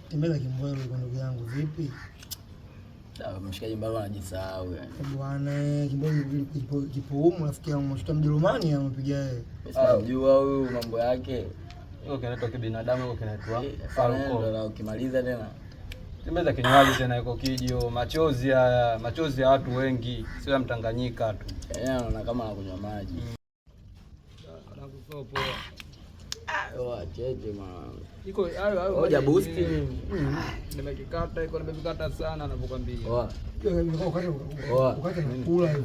Tembeza Kimbwelo kwa ndugu yangu vipi? Sawa, mshikaji mbao anajisahau yani. Bwana Kimbwelo kipo huko rafiki yangu mshita Mjerumani amepiga yeye. Unajua huyu mambo yake. Hiyo kinaitwa kibinadamu, hiyo kinaitwa faruko. Na ukimaliza tena tembeza kinywaji tena iko kijo, machozi haya, machozi ya watu wengi, sio ya Mtanganyika tu. Naona kama anakunywa maji. Anakusopo. Cheche mama. Iko hayo hoja boost. Nimekikata iko nimekikata sana anapokuambia. Ukata kula hivyo.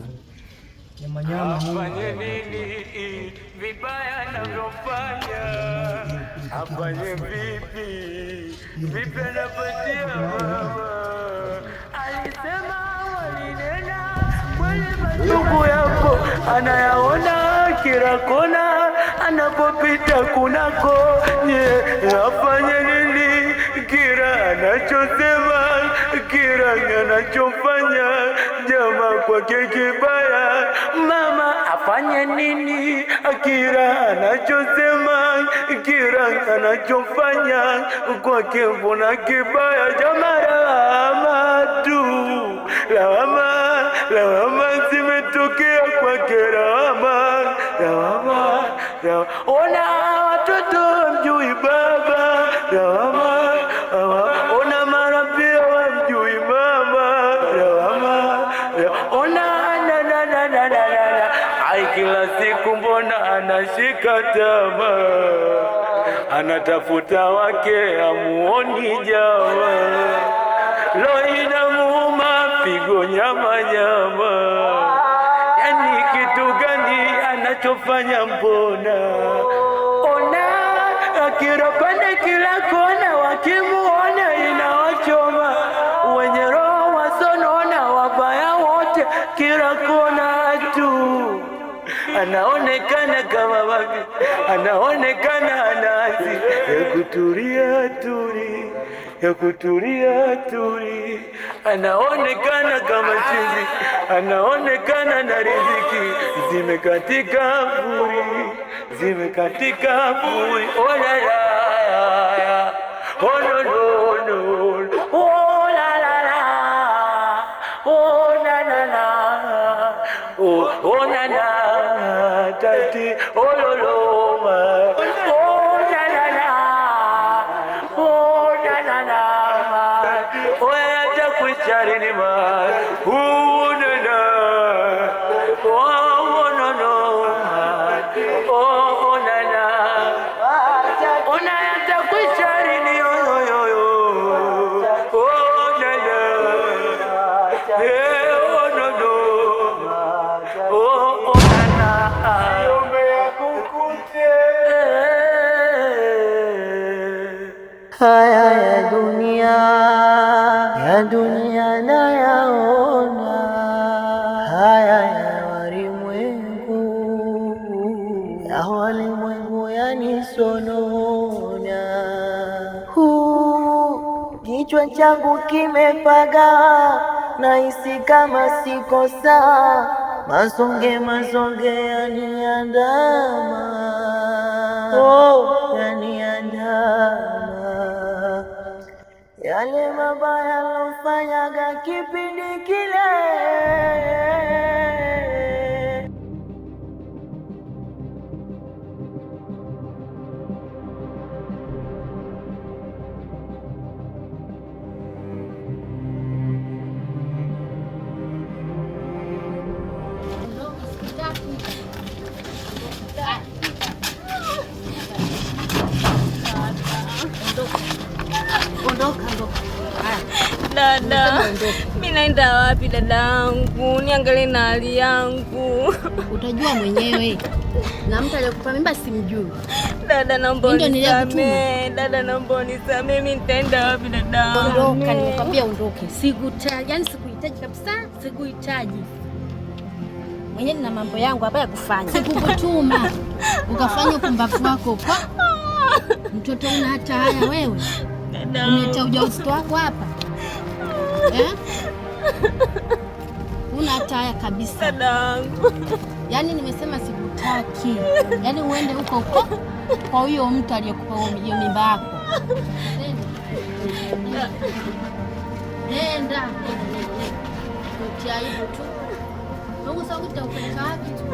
Nyama afanye nini vibaya anavyofanya, afanye vipi anapatia mama. Alisema walinena kweli matubu yako anayaona kila kona, anapopita kunako afanye nini kila anachosema, kila anachofanya jamaa kwake kibaya. Mama afanye nini kila anachosema, kila anachofanya kwake mbona kibaya. Jamaa lawama tu, lawama zimetokea kwake, lawama. Ona watoto mjui baba, lawama. Ona mara pia wamjui mama, lawama. Ona ai kila siku mbona anashika tamaa, anatafuta wake amuoni jamaa, lo inamuuma pigo nyama. Yani kitu gani anachofanya mbona? Ona akira pande kila kona, wakimuona inawachoma, wenye roho wasonona, wabaya wote kila kona tu. Anaonekana kama wapi, anaonekana anazi ya kutulia turi, anaonekana kama chizi, anaonekana na riziki zimekatika furi. Oh la la, oh no, oh la la, oh na na, oh na na, tati, oh lo lo ma, oh na na, oh na na, oh ya kuchari ni ma, oh na na, oh no no, oh na na, oh na ya kuchari ni yo, oh na na, oh no no. Haya ya dunia nayaona, haya ya walimwengu yanisonona. Kichwa changu kimepaga, nahisi kama siko sawa, mazonge yaniandama, yaniandama. Yale mabaya lofanyaga kipindi kile, Dada, mimi naenda wapi dadangu? Niangalie na hali yangu. Utajua mwenyewe. Na mtu aliyekupa mimba simjui. Dada naomba unisamehe. Dada naomba unisamehe. Mimi nitaenda wapi dadangu? Ondoka, nimekwambia ondoke. Sikuhitaji, yani sikuhitaji kabisa, sikuhitaji. Mwenyewe nina mambo yangu hapa ya kufanya. Sikukutuma ukafanya upumbavu wako kwa mtoto. Una hata haya wewe? Unaleta ujauzito wako hapa. Una hata haya kabisa dadangu. Yaani nimesema sikutaki. Yaani uende huko kwa huyo mtu aliyekupa hiyo mimba yako. Nenda. Utia aibu tu. Mungu sasa utakupeleka wapi tu?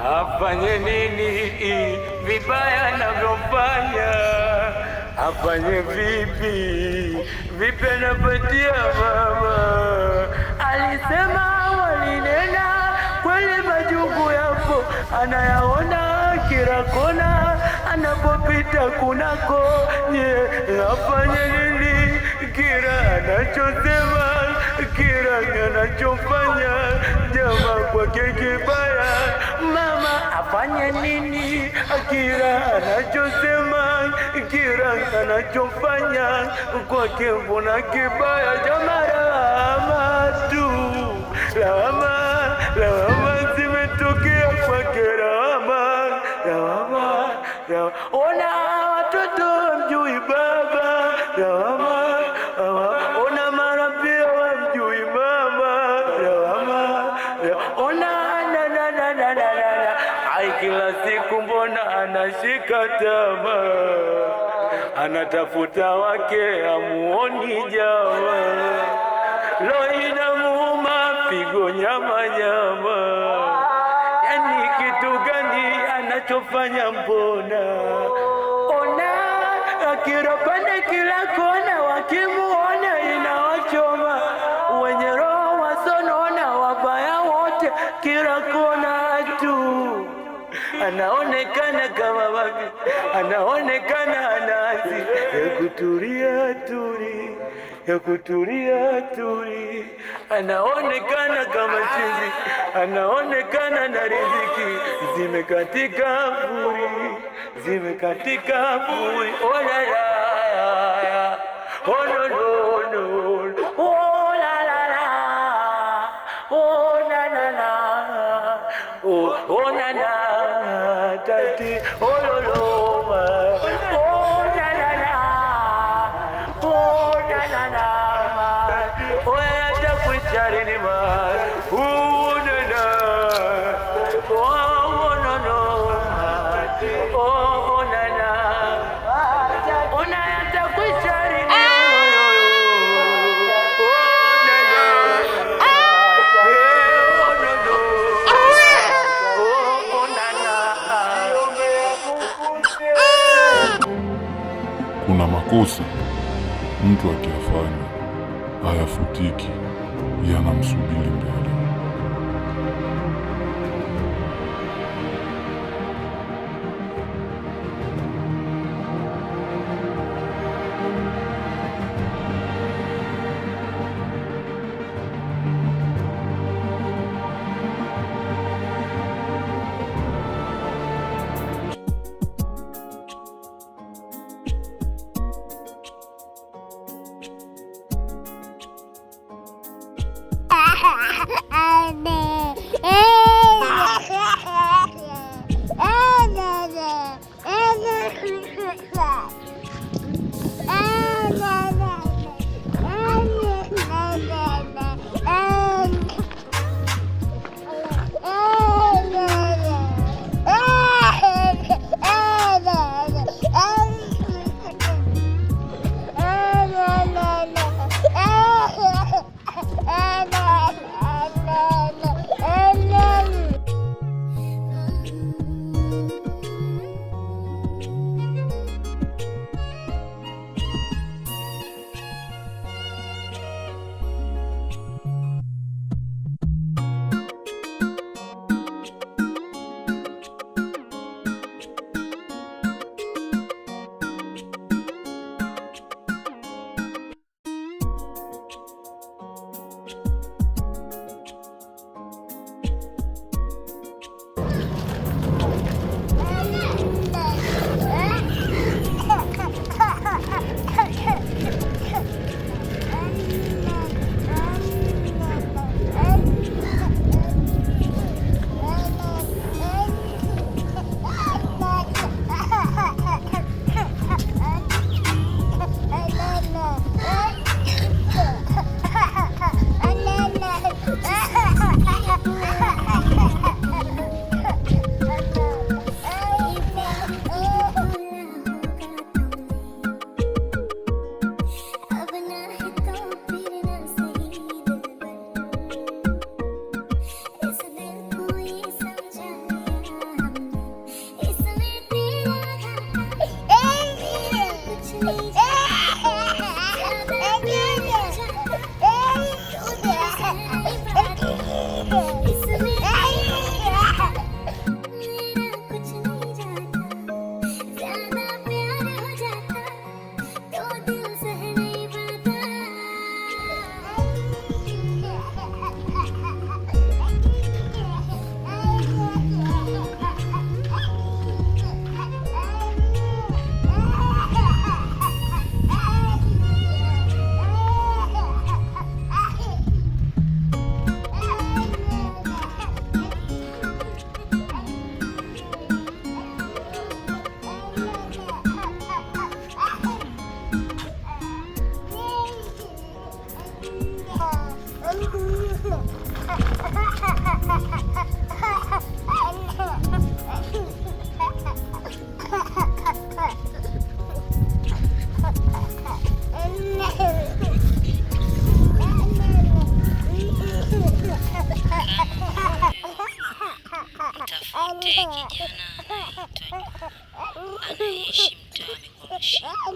Afanye nini vibaya anavyofanya? Afanye vipi? Vipi anapatia mama? Alisema walinena kweli, majungu yapo anayaona kila kona, anapopita kunako nye. Afanye nini kila anachosema, kila anachofanya, jamaa kwake kibaya. Mama afanye nini kila anachosema, kila anachofanya, kwake mbona kibaya. Jamaa lawama tu, lawama zimetokea kwake, lawama. Ona watoto mjui baba, lawama. Ona mara pia wamjui mama, lawama. Ona ai kila siku mbona anashika tamaa, anatafuta wake amuoni jawa, roho inamuuma pigo nyama nyama. Yani kitu gani anachofanya mbona? Ona akirapanda kila kona, wakimuona inawachoma. Wenye roho wasonona, wabaya wote kila kona tu. Anaonekana kama wapi, anaonekana anazi ya kutulia tuli, ya kutulia tuli. Anaonekana kama chizi, anaonekana na riziki zimekatika puri, zimekatika puri. Oh la la, oh no no no, oh la la la, oh na na na, oh na na. Tati, oh lo lo, oh na na na, oh na na na, oh ya kuchari ni ma, oh na na, oh no no, oh na na, oh na ya kuchari ni ma, oh na na, oh no no, oh na na. Kuna makosa mtu akiyafanya hayafutiki, yanamsubiri mbele. Ha ha ha!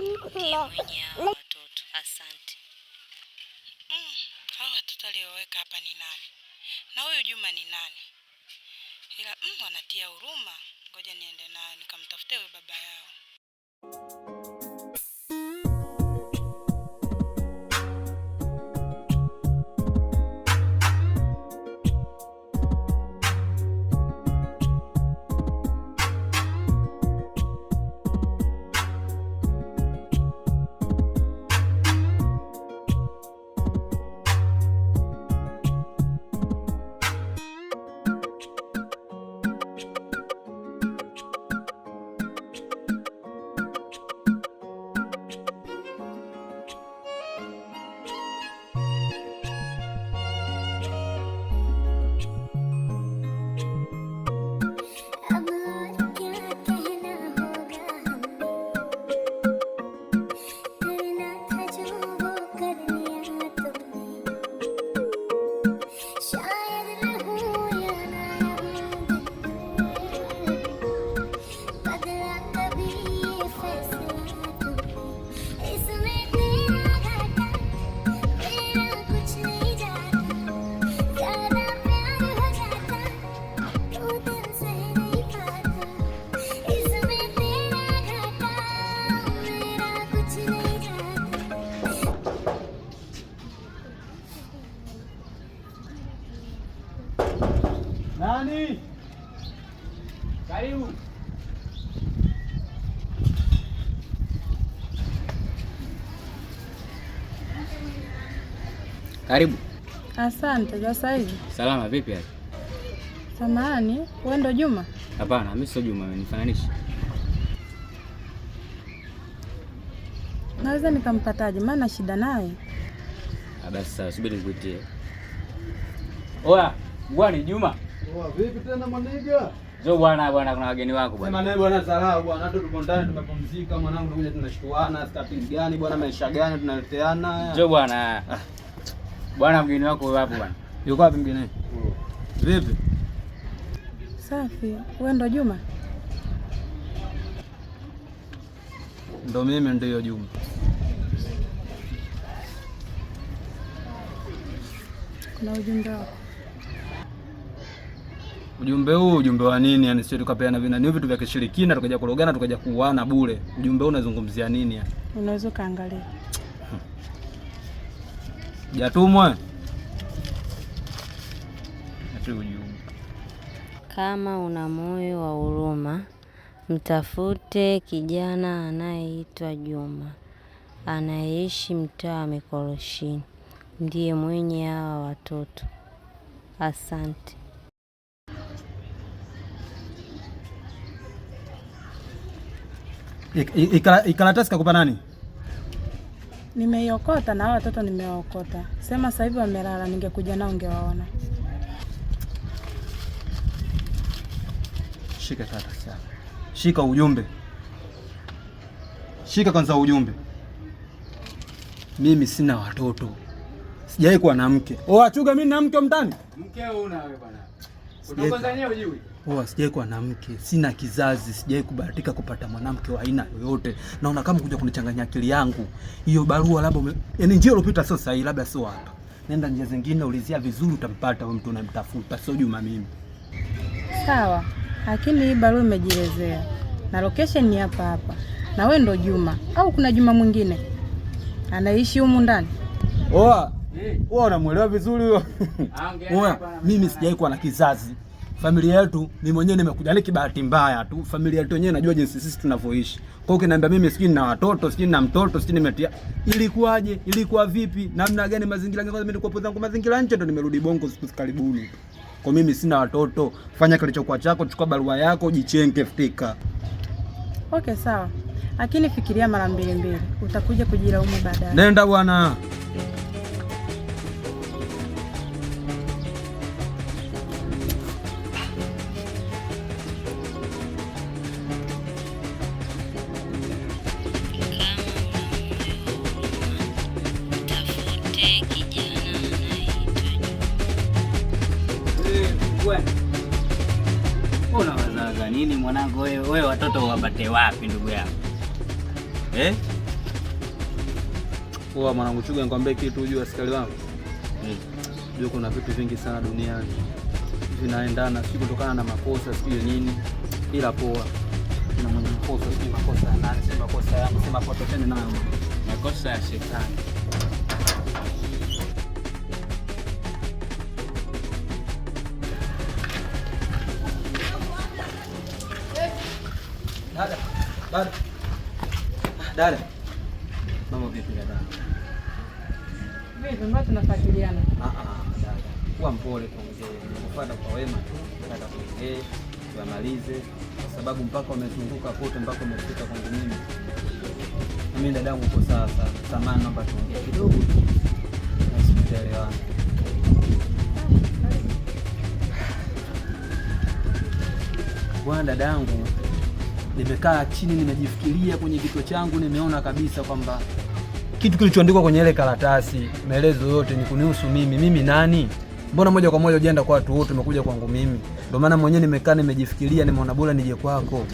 ndiye mwenye hao watoto. Asante. Hao watoto alioweka hapa ni nani? Na huyu Juma ni nani? Ila wanatia huruma. Ngoja niende naye nikamtafute huyo baba yao. Nani? Karibu. Karibu. Asante. Sasa hivi Salama, vipi hali? samahani, wewe ndo Juma? Hapana, mimi sio Juma, nifananishe. Naweza nikampataje? Maana shida naye. Basi sawa, subiri nikuitie. Oya, bwana Juma. Oa, vipi tena mwanangu? Njoo bwana, kuna wageni wako bwana. Sema naye bwana, salama bwana, hata tuko ndani tumepumzika mwanangu, tunakuja tunashtuana, stapili gani bwana, maisha gani tunaleteana. Njoo bwana. Bwana mgeni wako wapo bwana. Yuko wapi mgeni? Vipi? Safi. Wewe ndo Juma? Ndo mimi ndio Juma. Kuna ujumbe wako. Ujumbe huu ujumbe wa nini? Yaani sio tukapeana vinani vitu vya kishirikina tukaja kurogana tukaja kuuana bure. Ujumbe huu unazungumzia nini ya? Unaweza kaangalia. Jatumwe. Ati ujumbe. Kama una moyo wa huruma, mtafute kijana anayeitwa Juma, anayeishi mtaa wa Mikoroshini, ndiye mwenye hawa watoto. Asante. Ikaratasi kakupa nani? Nimeiokota na hao watoto nimewaokota. Sema sasa hivi wamelala, ningekuja nao ungewaona. Shika karatasi. Shika ujumbe. Shika kwanza ujumbe. Mimi sina watoto. Sijawahi kuwa na mke. Achuga mimi na mke mtani? Mke una wewe bwana. Unakoza nyewe ujui. Sijawahi kuwa na mke, sina kizazi, sijawahi kubahatika kupata mwanamke wa aina yoyote. Naona kama kuja kunichanganya akili yangu. Hiyo barua labda yaani njia iliyopita sio sahihi, labda sio hapa. Nenda njia zingine ulizia vizuri utampata wewe mtu unamtafuta, sio Juma mimi. Sawa. Lakini hii barua imejielezea. Na location ni hapa hapa. Na wewe ndo Juma au kuna Juma mwingine? Anaishi humu ndani? Wewe unamuelewa vizuri huyo? Mimi sijawahi kuwa na kizazi. Familia yetu mimi mwenyewe nimekuja ni kibahati mbaya tu. Familia yetu yenyewe najua jinsi sisi tunavyoishi. Kwa hiyo ukiniambia mimi sijui nina watoto, sijui nina mtoto, sijui nimetia. Ilikuwaje? Ilikuwa vipi? Namna gani mazingira yangu? Mimi nilikuwa zangu mazingira nje ndo nimerudi Bongo siku karibuni. Kwa mimi sina watoto. Fanya kilichokuwa chako, chukua barua yako, jichenge fika. Okay, sawa. Lakini fikiria mara mbili. Utakuja kujilaumu baadaye. Nenda bwana. Unawazaga nini mwanangu wewe? Wewe watoto wapate wapi ndugu yangu? Poa mwanangu Chuga, nikwambie kitu ujue askari wangu. Jua kuna vitu vingi sana duniani vinaendana, si kutokana na makosa sio nini, ila poa. Na mwenye makosa si makosa ya nani, si makosa yangu, si makosa tena nayo. Makosa ya shetani. Dada. Mama vipi dada? Vipi mbona tunafuatiliana? Dada. Kuwa mpole tuongee. Nikufuata kwa wema tu. Dada tuongee, tuamalize kwa sababu mpaka umezunguka kote mpaka umefika kwangu mimi. Mimi dadangu uko sawa sana. Samahani naomba tuongee kidogo tu. Nasikuelewana. Bwana dadangu, nimekaa chini nimejifikiria kwenye kichwa changu, nimeona kabisa kwamba kitu kilichoandikwa kwenye ile karatasi, maelezo yote ni kunihusu mimi. Mimi nani? Mbona moja kwa moja ujienda kwa watu wote, umekuja kwangu mimi? Ndio maana mwenyewe nimekaa nimejifikiria, nimeona bora nije kwako.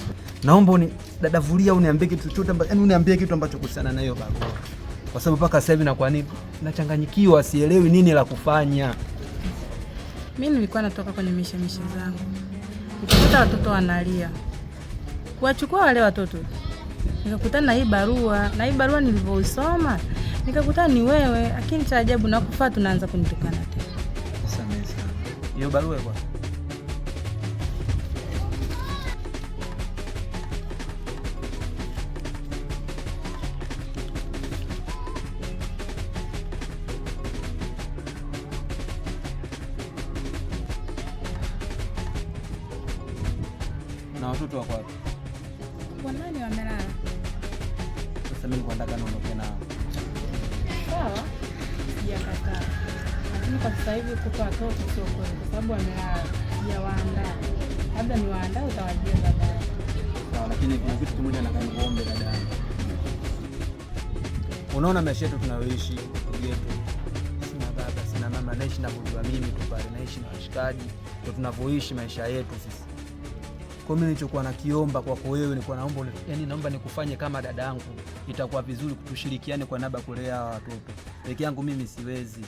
Naomba dadavulia uniambie kitu chochote, yaani uniambie kitu ambacho kuhusiana na hiyo barua. Kwa sababu mpaka sasa hivi na kwa nini nachanganyikiwa, sielewi nini la kufanya. Mimi nilikuwa natoka kwenye mishemishe zangu. Nikakuta watoto wanalia. Kuwachukua wale watoto. Nikakutana na hii barua, na hii barua nilivyoisoma, nikakutana ni wewe, lakini cha ajabu na kufa tunaanza kunitukana tena. Samehe sana. Hiyo barua kwa na watoto wako wapi? Kwa nani wamelala? Sasa mimi nataka niondoke nao. Sawa, sijakataa. Lakini kwa sasa hivi kupa watoto sio kweli, kwa sababu wamelala. Sijawaandaa. Labda niwaandae utawajia baadaye. Sawa, lakini kuna kitu kimoja nataka nikuombe dada. Unaona maisha yetu tunayoishi yetu. Sina baba, sina mama, naishi na kujua mimi tu pale, naishi na washikaji. Ndio tunavyoishi maisha yetu sisi. Kwa mimi nilichokuwa nakiomba kwako wewe, nilikuwa naomba naomba nikufanye kama dada yangu. Itakuwa vizuri kutushirikiane kwa naba kulea watoto. Peke yangu mimi siwezi.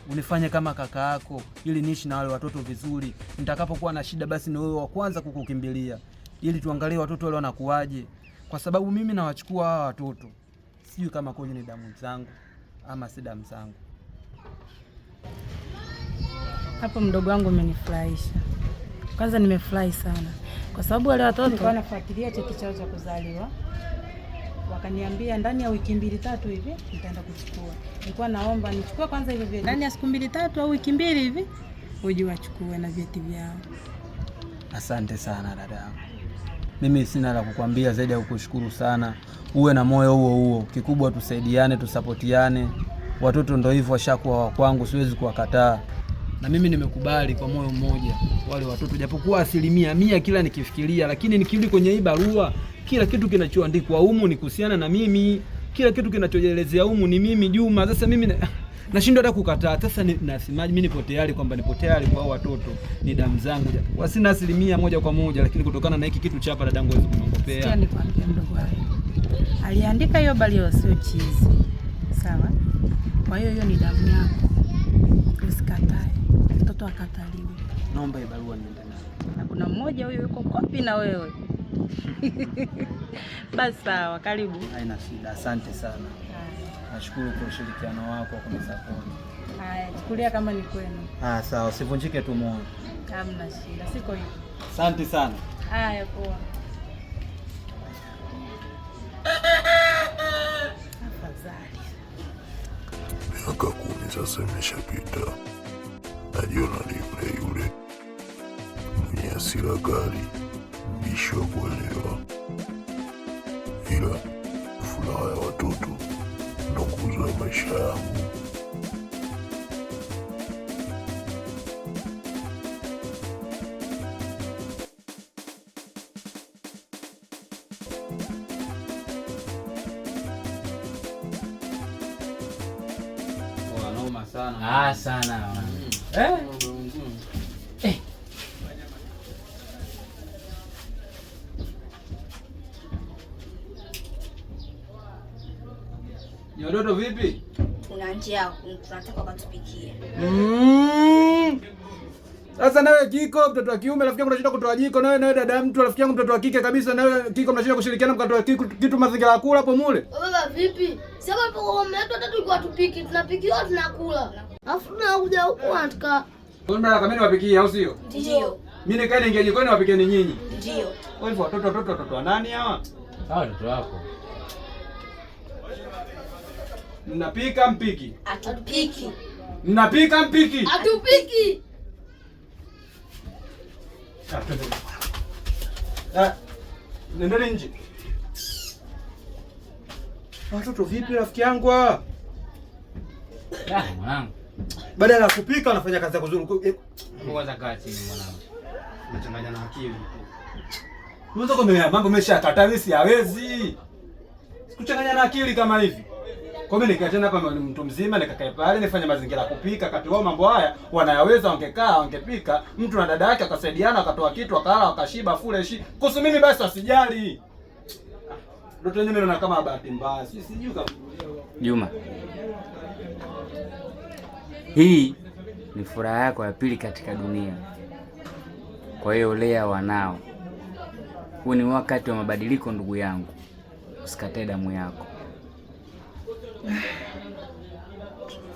Unifanye kama kaka yako ili niishi na wale watoto vizuri. Nitakapokuwa na shida basi ni wewe wa kwanza kukukimbilia. Ili tuangalie watoto wale wanakuaje. Kwa sababu mimi nawachukua hawa watoto. Sijui kama kweli ni damu zangu ama si damu zangu. Hapo mdogo wangu umenifurahisha. Kwanza nimefurahi sana kwa sababu wale watoto wanafuatilia cheti chao cha kuzaliwa. Wakaniambia ndani ya wiki 2-3 hivi nitaenda kuchukua. Nilikuwa naomba nichukue kwanza hivi vyeti. Ndani ya siku 2-3 au wiki 2 hivi uje wachukue na vyeti vyao. Asante sana dada. Mimi sina la kukwambia zaidi ya kukushukuru sana. Uwe na moyo huo huo. Kikubwa tusaidiane, tusapotiane. Watoto ndio hivyo washakuwa wa kwangu, siwezi kuwakataa. Na mimi nimekubali kwa moyo mmoja wale watoto, japokuwa 100% kila nikifikiria, lakini nikirudi kwenye hii barua, kila kitu kinachoandikwa humu ni kuhusiana na mimi, kila kitu kinachoelezea humu ni mimi Juma. Sasa mimi nashindwa hata kukataa. Sasa nasemaje? Mimi nipo tayari kwamba nipo tayari kwa watoto, ni damu zangu, japokuwa sina 100% moja kwa moja, lakini kutokana na hiki kitu cha hapa dadangu hawezi kunongopea. Sikia nikwambie mdogo wangu. Aliandika hiyo barua sio chizi. Sawa? Kwa hiyo hiyo ni damu yako. Usikatae. Mtoto akataliwe. Naomba hii barua niende nayo. Na kuna mmoja huyo yuko kopi na wewe. Basi sawa, karibu. Haina shida, asante sana. Nashukuru kwa ushirikiano wako kwa msaponi. Haya, chukulia kama ni kwenu. Sawa, usivunjike tu moyo. Hamna shida, siko hivyo. Asante sana. Haya, poa. Afadhali. Miaka 10 sasa imeshapita. Najiona ni yule mwenye hasira kali, mbishi wa kuelewa, ila furaha ya watoto ndo nguzo ya maisha yangu. Noma sana. Sana. Ni watoto vipi? Tuna njaa, tunataka ukatupikie. Sasa nawe Kiko mtoto wa kiume rafiki yangu unashinda kutoa jiko, nawe dada mtu rafiki yangu mtoto wa kike kabisa, nawe Kiko mnashinda kushirikiana mkatoa kitu mazingira ya kula hapo mule. Baba vipi? Sema kwa mmeto tatu kwa tupiki, tunapikiwa tunakula. Alafu tunakuja huko anataka. Kwa nini kama niwapikie au sio? Ndio. Mimi nikae niingie jikoni wapikeni nyinyi. Ndio. Kwa hivyo watoto wa nani hawa? Hawa watoto wako. Mnapika mpiki? Atupiki. Mnapika mpiki? Atupiki. Nendeni nje. Watoto vipi rafiki yangu? Mwanangu. Badala ya kupika unafanya kazi yako nzuri. Kwanza kaa chini mwanangu. Unachanganya na akili. Unaweza kumea mambo umeshakataa, mimi siwezi. Sikuchanganya na akili kama hivi. Kwa mimi nikaa tena hapa mtu mzima nikakae pale nifanye mazingira ya kupika, kati wao mambo haya wanayaweza, wangekaa wangepika, mtu na dada yake akasaidiana akatoa kitu akala wakashiba fuleshi. Kuhusu mimi basi wasijali. Ndoto yenyewe naona kama bahati mbaya. Sijui kama Juma. Hii ni furaha yako ya pili katika dunia. Kwa hiyo lea wanao. Huu ni wakati wa mabadiliko ndugu yangu. Usikatae damu yako.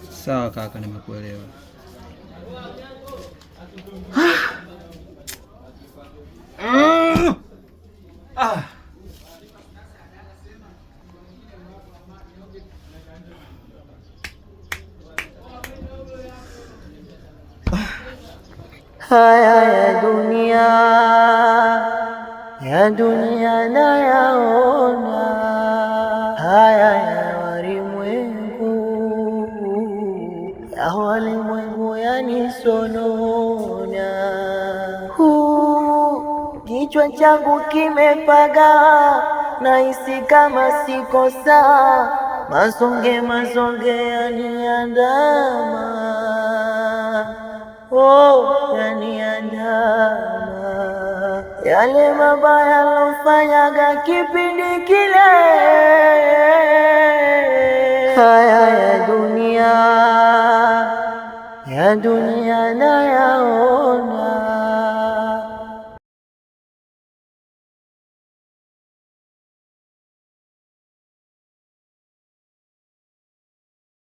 sawa kaka, nimekuelewa. Haya ya dunia nayaona, haya ya walimwengu yanisonona. Kichwa changu kimepaga, nahisi kama siko sawa, mazonge yaniandama, yaniandama, yale mabaya lofanyaga kipindi kile. Haya ya dunia nayaona,